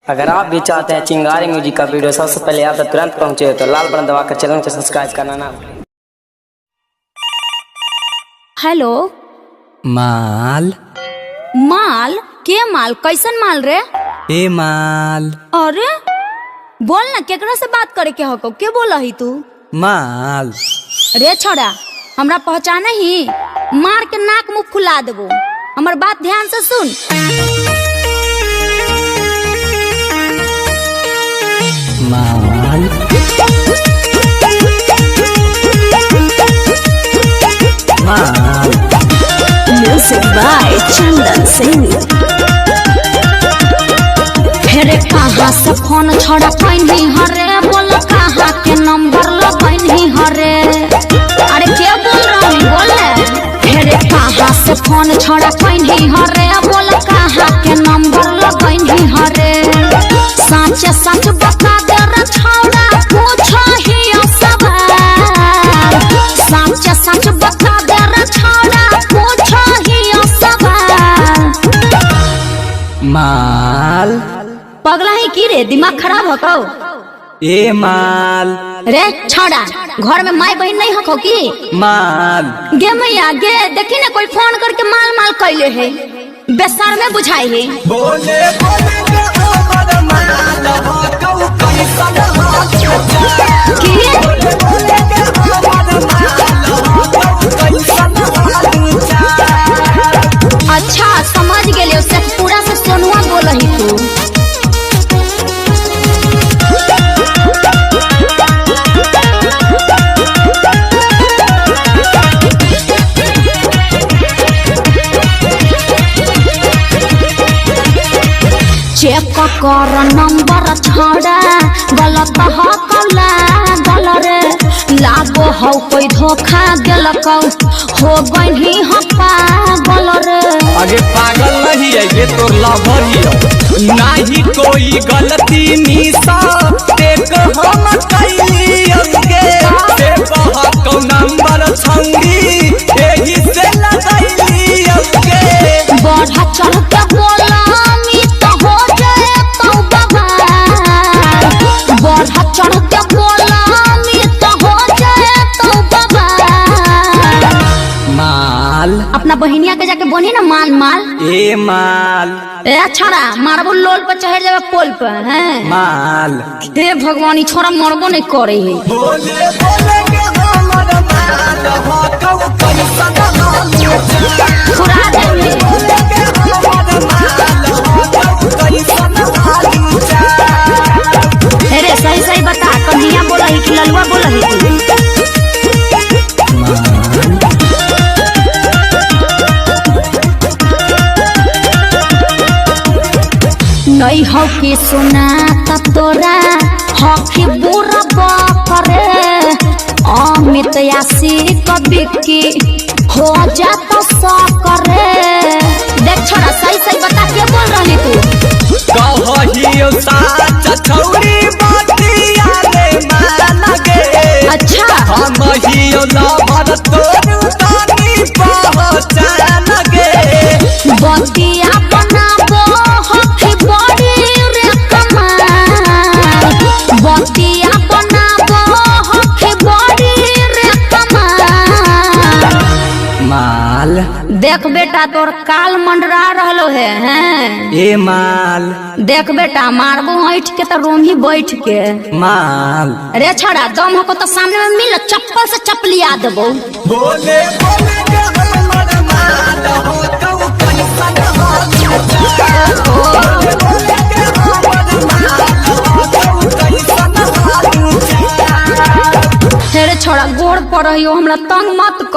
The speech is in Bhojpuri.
अगर आप भी चाहते हैं चिंगारी म्यूजिक का वीडियो सबसे पहले आप तक तुरंत पहुंचे तो लाल बटन दबाकर चैनल को सब्सक्राइब करना ना भूलें। हेलो माल माल के माल कैसन माल रे? ए माल अरे बोल ना केकरा से बात करे के हको के बोला ही तू? माल रे छोड़ा हमरा पहचाने ही मार के नाक मुंह फुला देबो। हमर बात ध्यान से सुन। माल माल म्यूजिक बाय चंदन सिंह। फेरे कहाँ से फोन छोड़ा पैनी हरे बोल कहाँ के नंबर लगैनी हरे। अरे क्या बोल रहा हूँ बोले। फेरे कहाँ से फोन छोड़ा पैनी हरे बोल कहाँ के नंबर लगैनी हरे। सच सच बता दे रे छौड़ा पूछो ही सवाल। सच सच बता दे रे छौड़ा पूछो ही सवाल। माल पगला है की रे दिमाग खराब हो कौ? ए माल रे छौड़ा घर में माई बहन नहीं हो की? माल गे मैया गे देखी ना कोई फोन करके माल माल कैले है बेसर में बुझाई है। बोले बोले के हमर माल हो कौ कैसन हो की बोले के हमर माल हो कौ कैसन हो अच्छा समझ गेले उससे पूरा से सोनुआ बोल ही तू। चेक कर नंबर छौड़ा गलत हो कौला गल रे। लागो हो कोई धोखा दिलक हो गई हो पागल रे। अरे पागल नहीं है ये तो लवर ही है। नहीं कोई गलती निशा देख हम कैली अंगे से बहक नंबर छंगी यही से लगैली अंगे। बढ़ा चढ़ के बोला तो हो जाए तो बवाल। बढ़ा चढ़ के बोला तो हो जाए तो बवाल। माल अपना बहिनिया के जाके बोनी ना माल माल। ए माल ए छोड़ा मारबो लोल पर चढ़ जावे पोल पर हैं। माल हे भगवान ई छोरा मरबो नहीं करे है। बोले बोले के हमर माल हो कौ कैसन हो खुरा दे बोले के हमर माल हो कौ कैसन हो अरे सही सही बता कन्हैया बोला ही कि ललुआ बोला ही तू? नहीं हो कि सुना त तोरा हो कि बुरा करे। अमित यासी कभी की हो जाता सो करे। देख छोड़ा सही सही बता क्या बोल रही तू? कहियो साच छौरी बातिया रे मान गे। अच्छा हम हियो लवर तोर तानी पहचान गे। बतिया बनाबो हो कि बड़ी रे कमाल। बतिया बनाबो हो कि बड़ी रे कमाल। माल देख बेटा तोर काल मंडरा रहलो है हैं? ए माल देख बेटा मारबो ऐठ के तो रूम ही बैठ के। माल रे छोड़ा दम हो तो सामने में मिल चप्पल से चपलिया देबो। बोले बोले के हमर माल हो कौ कैसन हो बोले के हमर माल हो कौ कैसन हो तेरे छोड़ा गोड़ पर रहियो हमरा तंग मत कर।